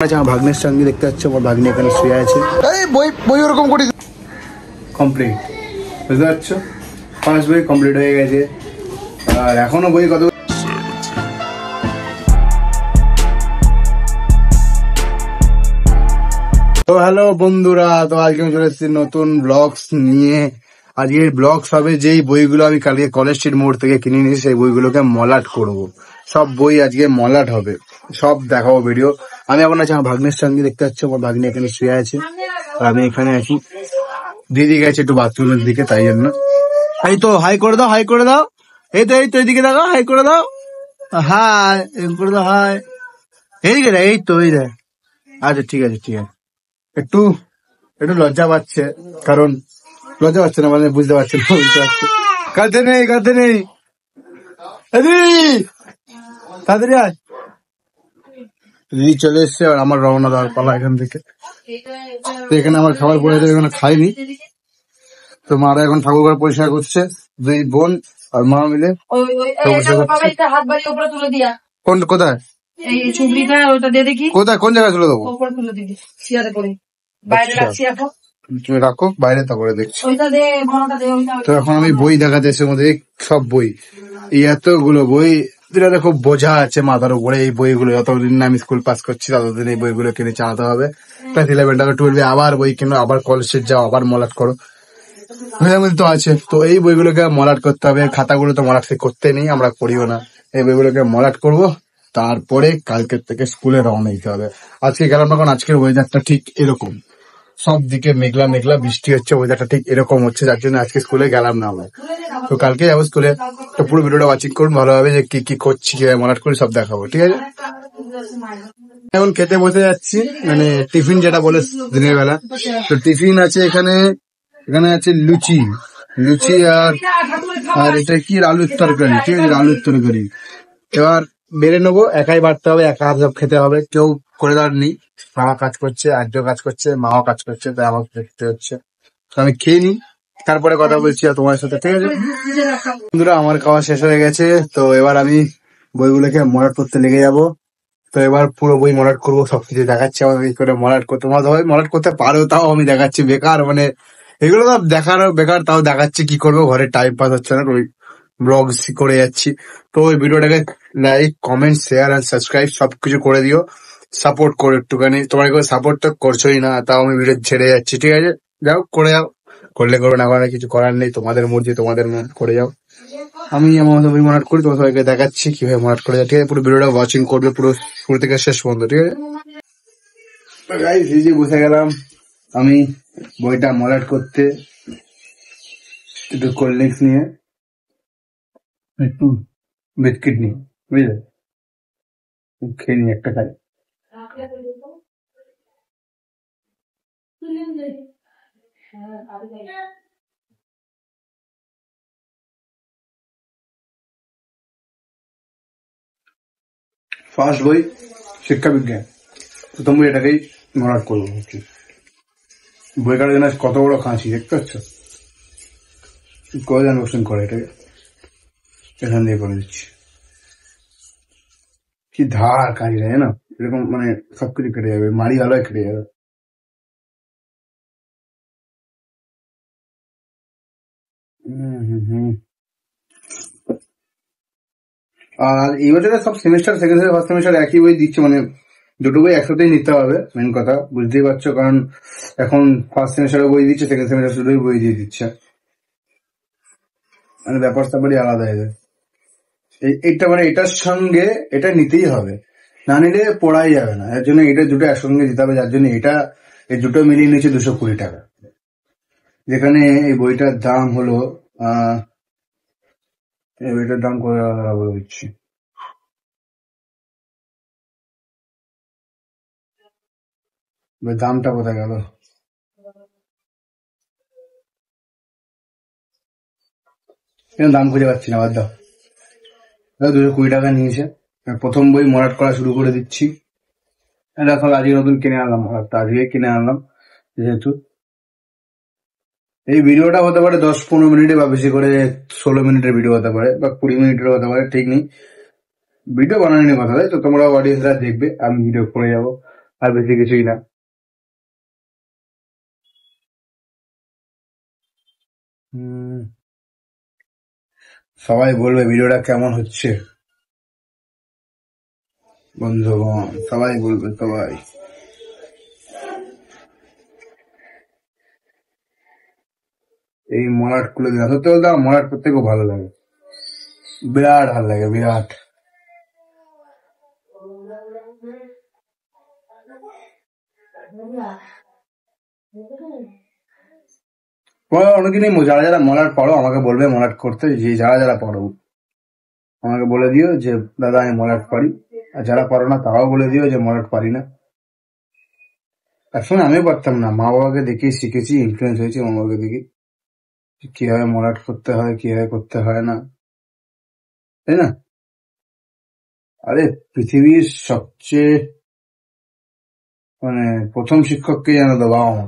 আমার ভাগ্নের সঙ্গে দেখতে পাচ্ছ, আমার ভাগ্নি এখানে শুয়ে আছে। এই বই ওরকম করি কমপ্লিট, বুঝতে পারছো? ফার্স্ট বই কমপ্লিট হয়ে গেছে, আর এখনো বই কত। তো হ্যালো বন্ধুরা, তো আজকে আমি চলে এসেছি নতুন ব্লগস নিয়ে। আজকের ব্লগস হবে যেই বইগুলো আমি কালকে কলেজ স্ট্রিট মোড় থেকে কিনে নিয়েছি, সেই বইগুলোকে মলাট করব। সব বই আজকে মলাট হবে, সব দেখাবো ভিডিও। আমি এখন আছি আমার ভাগ্নের সঙ্গে দেখতে পাচ্ছি, আমার ভাগ্নি এখানে শুয়ে আছে আর আমি এখানে আছি। দিদি গেছে একটু বাথরুমের দিকে, তাই জন্য। এই তো হাই করে দাও, হাই করে দাও। এই তো এইদিকে দেখো, হাই করে দাও, হাই করে দাও, হাই। এইদিকে দেখ, এই তো এই দেখ। আচ্ছা ঠিক আছে ঠিক আছে। একটু একটু লজ্জা পাচ্ছে, কারণ লজ্জা পাচ্ছে না, মানে বুঝতে পারছে না, বুঝতে পারছে। কাঁদতে নেই, কাঁদতে নেই। তাড়াতাড়ি আয়। দিদি চলে এসছে, আর আমার রওনা দেওয়ার পালা এখান থেকে। তো এখানে আমার খাবার পড়ে যাবে, এখানে খাইনি। তো মারা এখন ঠাকুর ঘর পরিষ্কার করছে, দুই বোন আর মা মিলে। কোন কোথায় কোথায় কোন জায়গায় তুলে দেবো? তুমি রাখো বাইরে, তারপরে দেখছি। তো এখন আমি বই দেখাতে এসে মধ্যে সব বই, এই এতগুলো বই, যেটা খুব বোঝা আছে মাথার উপরে। এই বইগুলো যতদিন না আমি স্কুল পাস করছি ততদিন এই বইগুলো কিনে চালাতে হবে। ক্লাস 11 12 আবার বই কিনো, আবার কলেজে যাও, আবার মলাট করো, তো আছে। তো এই বইগুলোকে মলাট করতে হবে। খাতাগুলো তো মলাট করতে নেই, আমরা করিও না। এই বইগুলোকে মলাট করব, তারপরে কালকের থেকে স্কুলে রওনা দিতে হবে। আজকে গেলাম না, কারণ আজকের ওয়েদারটা ঠিক এরকম, সব দিকে মেঘলা মেঘলা, বৃষ্টি হচ্ছে, ওয়েদারটা ঠিক এরকম হচ্ছে, যার জন্য আজকে স্কুলে গেলাম না আমরা। তো কালকে যাবো স্কুলে। তো পুরো ভিডিওটা ওয়াচিং করুন ভালোভাবে, যে কি কি করছি, কিভাবে মলাট করি, সব দেখাবো, ঠিক আছে? এখন খেতে বসে যাচ্ছি, মানে টিফিন যেটা বলে দিনের বেলা। তো টিফিন আছে এখানে, এখানে আছে লুচি, লুচি আর এটা কি আলুর তরকারি, ঠিক আছে? আলুর তরকারি। এবার বেড়ে নেবো, একাই বাড়তে হবে, একা হাত সব খেতে হবে, কেউ করে দেওয়ার নেই। বাবা কাজ করছে, আর্য কাজ করছে, মাও কাজ করছে, তাই আমাকে দেখতে হচ্ছে। তো আমি খেয়ে নিই, তারপরে কথা বলছি আর তোমার সাথে, ঠিক আছে? বন্ধুরা, আমার খাওয়া শেষ হয়ে গেছে। তো এবার আমি বইগুলোকে মলাট করতে লেগে যাব। তো এবার পুরো বই মলাট করবো, সবকিছু দেখাচ্ছি আমাকে কি করে মলাট করতে। তোমরা সবাই মলাট করতে পারো, তাও আমি দেখাচ্ছি। বেকার, মানে এগুলো তো দেখার বেকার, তাও দেখাচ্ছি কি করবো। ঘরে টাইম পাস হচ্ছে না, ওই ব্লগ করে যাচ্ছি। তো ওই ভিডিওটাকে লাইক, কমেন্ট, শেয়ার আর সাবস্ক্রাইব সবকিছু করে দিও, সাপোর্ট করো একটুখানি। তোমার কেউ সাপোর্ট তো করছোই না, তাও আমি ভিডিও ছেড়ে যাচ্ছি, ঠিক আছে? যাও করে যাও, করলে করবে, না করে কিছু করার নেই, তোমাদের মর্জি, তোমাদের মন, করে যাও। আমি আমার মতো বই মলাট করি, তোমার সবাইকে দেখাচ্ছি কিভাবে মলাট করে যায়, ঠিক আছে? পুরো ভিডিওটা ওয়াচিং করবে, পুরো শুরু থেকে শেষ পর্যন্ত, ঠিক আছে? গাইস, এই যে বসে গেলাম আমি বইটা মলাট করতে, একটু কোল্ড ড্রিঙ্কস নিয়ে, একটু বিস্কিট নিয়ে, বুঝলে? খেয়ে নি, একটা খাই। ফার্স্ট বই শিক্ষা বিজ্ঞান, প্রথম বই এটাকেই মলাট করবো। বই কাটার জন্য কত বড় খাঁচি দেখতে পাচ্ছ, কয়জন কোশ্চেন করে, এটাকে এখান দিয়ে করে দিচ্ছি। কি ধার কাজ যায় না, এরকম মানে সবকিছু কেটে যাবে, মারি ভালো কেটে যাবে। আর এই বছরে সব semester, second semester, first semester একই বই দিচ্ছে, মানে দুটো বই একসাথেই নিতে হবে, মেন কথা বুঝতেই পারছো। কারণ এখন ফার্স্ট সেমিস্টারে বই দিচ্ছে, সেকেন্ড সেমিস্টার দুটোই বই দিয়ে দিচ্ছে, মানে ব্যাপার স্যাপারই আলাদা হয়ে যায়। এইটা মানে এটার সঙ্গে এটা নিতেই হবে, না নিলে পড়াই যাবে না। এর জন্য এটা দুটো একসঙ্গে দিতে হবে, যার জন্য এটা এই দুটো মিলিয়ে নিচ্ছে 220 টাকা। যেখানে এই বইটার দাম হলো এই বইটার দাম করে বলে দিচ্ছি, দামটা কোথায় গেল, দাম খুঁজে পাচ্ছি না, বাদ দাও। 220 টাকা নিয়েছে। প্রথম বই মলাট করা শুরু করে দিচ্ছি। দেখো আজকে নতুন কিনে আনলাম, আজকে কিনে আনলাম। যেহেতু এই ভিডিওটা হতে পারে 10-15 মিনিটে, বা বেশি করে 16 মিনিটের ভিডিও হতে পারে, বা 20 মিনিটের হতে পারে, ঠিক নেই। ভিডিও বানানোর কথা, তাই তো তোমরা অডিয়েন্সরা দেখবে, আমি ভিডিও করে যাবো। আর বেশি কিছুই না। সবাই বলবে ভিডিওটা কেমন হচ্ছে, বন্ধুগণ সবাই বলবে, সবাই। এই মলাট খুলে দিলাম, সত্যি বলতে আমার মলাট করতে খুব ভালো লাগে, বিরাট ভালো লাগে, বিরাট। অনেকদিনই যারা যারা মলাট পড়ো আমাকে বলবে মলাট করতে, যে যারা যারা পড়ো আমাকে বলে দিও যে দাদা আমি মলাট পারি, আর যারা পারো না তারাও বলে দিও যে মলাট পারি না। একসময় আমিও পারতাম না, মা বাবাকে দেখেই শিখেছি, ইনফ্লুয়েন্স হয়েছি মা বাবাকে দেখে কিভাবে মলাট করতে হয়, কিভাবে করতে হয় না, তাই না? আরে পৃথিবীর সবচেয়ে প্রথম শিক্ষককে জানো তো, বাবা মা।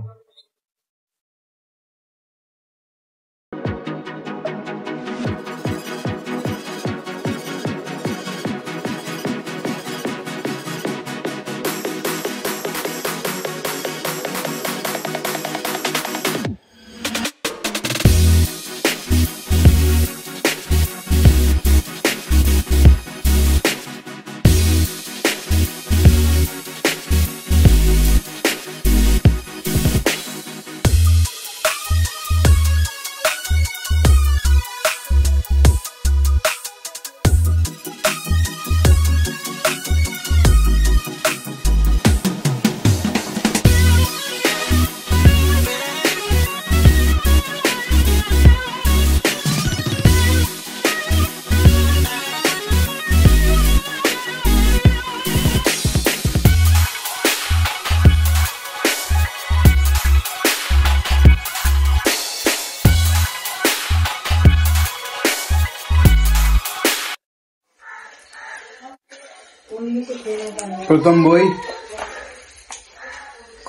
প্রথম বই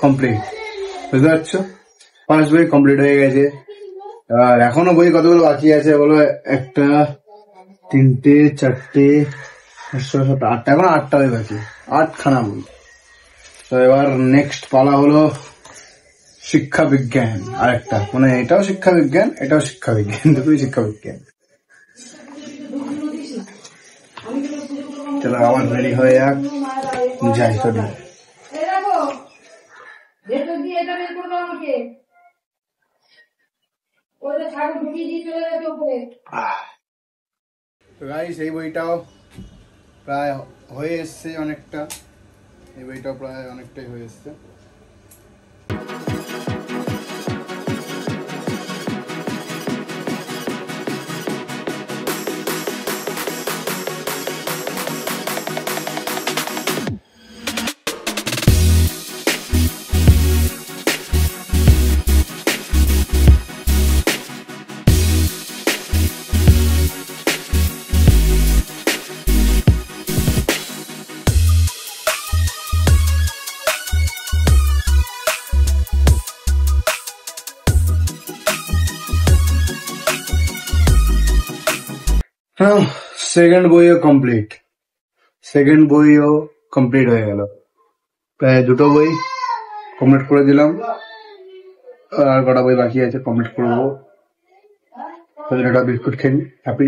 কমপ্লিট, বুঝতে পারছো? ফার্স্ট বই কমপ্লিট হয়ে গেছে, আর এখনো বই কতগুলো বাকি আছে বলো? একটা, তিনটে, চারটে, 8টা, এখন 8টা বই বাকি, 8খানা বই। তো এবার নেক্সট পালা হলো শিক্ষা বিজ্ঞান, আরেকটা, এটাও শিক্ষা বিজ্ঞান, এটাও শিক্ষা বিজ্ঞান, দুটোই শিক্ষা বিজ্ঞান। চলো আবার রেডি হয়ে যাক, যাই তো। গাইস এই বইটাও প্রায় হয়ে এসছে অনেকটা, এই বইটাও প্রায় অনেকটাই হয়ে এসছে। সেকেন্ড বইও কমপ্লিট হয়ে গেল, প্রায় দুটো বই কমপ্লিট করে দিলাম, আর কটা বই বাকি আছে কমপ্লিট করবো। একটা বিস্কুট খেয়ে হ্যাপি।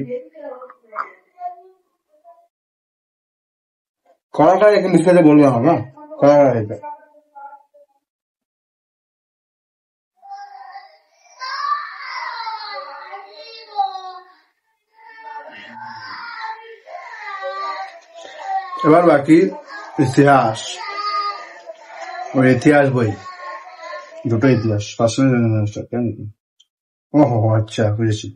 কড়াটা এখন বিস্কুটে বলবো না, কড়া এটা এবার বাকি ইতিহাস, ওই ইতিহাস বই, দুটো ইতিহাস, কেন? ও আচ্ছা, বুঝেছি।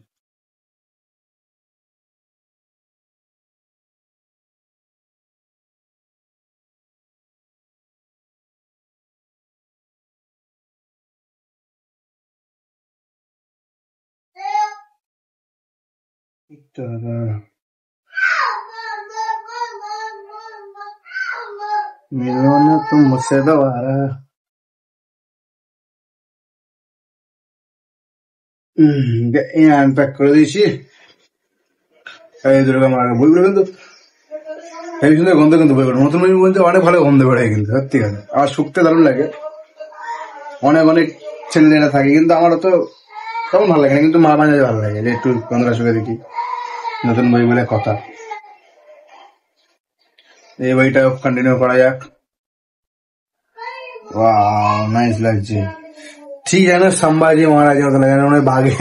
मिलो ना तुम मुझसे दोबारा। আনপ্যাক করে দিয়েছি, এই দুর্গা মার বইগুলো কিন্তু এই সুন্দর গন্ধ কিন্তু বই বেরোয়, নতুন বই বলতে অনেক ভালো গন্ধ বেরোয় কিন্তু সত্যি কথা। আর শুকতে দারুণ লাগে, অনেক অনেক ছেলেমেয়েরা থাকে, কিন্তু আমার তো তেমন ভালো লাগে না, কিন্তু মা মাঝে ভালো লাগে যে একটু গন্ধটা শুকে দেখি, নতুন বই বলে কথা। এই বইটা কন্টিনিউ করা যাক। ওয়াও নাইস লাগছে, ঠিক যেন সম্ভাজি মহারাজের মতো লাগে, মনে হয় বাঘে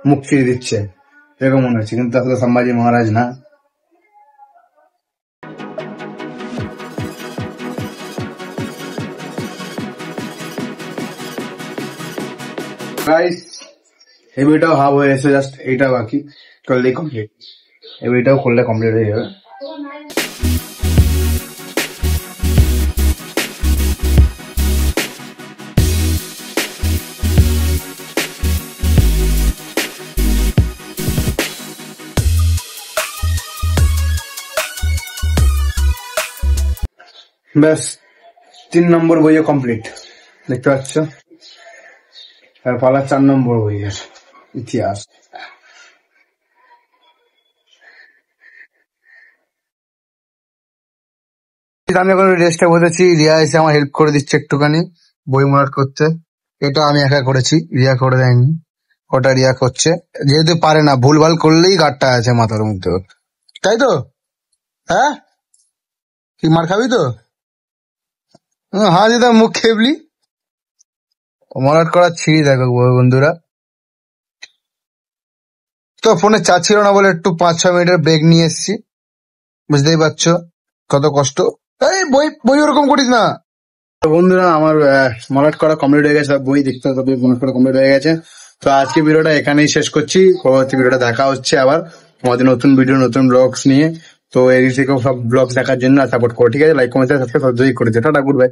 মুখ ফিরে দিচ্ছে এরকম মনে হচ্ছে, কিন্তু আসলে সম্ভাজি মহারাজ না। গাইস এই বইটাও হাফ হয়ে এসে, জাস্ট এইটা বাকি, করলেই কমপ্লিট। এই বইটাও করলে কমপ্লিট হয়ে যাবে। ব্যাস 3 নম্বর বইও কমপ্লিট, দেখতে পাচ্ছ। আর পালা 4 নম্বর বইয়ের ইতিহাস। আমি এখন রেস্টে বসেছি, রিয়া এসে আমার হেল্প করে দিচ্ছে একটুখানি বই মোড়াট করতে। এটা আমি একা করেছি, রিয়া করে দেয়নি, ওটা রিয়া করছে, যেহেতু পারে না, ভুলভাল করলেই গাঁটটা আছে মাথার মধ্যে ওর। তাই তো? হ্যাঁ, কি মার খাবি তো? হ্যাঁ দিদা, মুখ খেবলি। মোড়াট করা ছিঁড়ি দেখো বন্ধুরা। তো ফোনে চার্জ ছিল না বলে একটু 5-6 মিনিটের ব্রেক নিয়ে এসেছি, বুঝতেই পারছো কত কষ্ট। এই বই বই ওরকম করিস না। তো বন্ধুরা আমার মলাট করা কমপ্লিট হয়ে গেছে, বই দেখতে হবে মলাট করা কমপ্লিট হয়ে গেছে। তো আজকে ভিডিওটা এখানেই শেষ করছি, পরবর্তী ভিডিওটা দেখা হচ্ছে আবার আমাদের নতুন ভিডিও নতুন ব্লগস নিয়ে। তো এই থেকেও সব ব্লগস দেখার জন্য সাপোর্ট করো, ঠিক আছে? লাইক কমেন্ট সাবস্ক্রাইব করে দিও। Tata, good bye.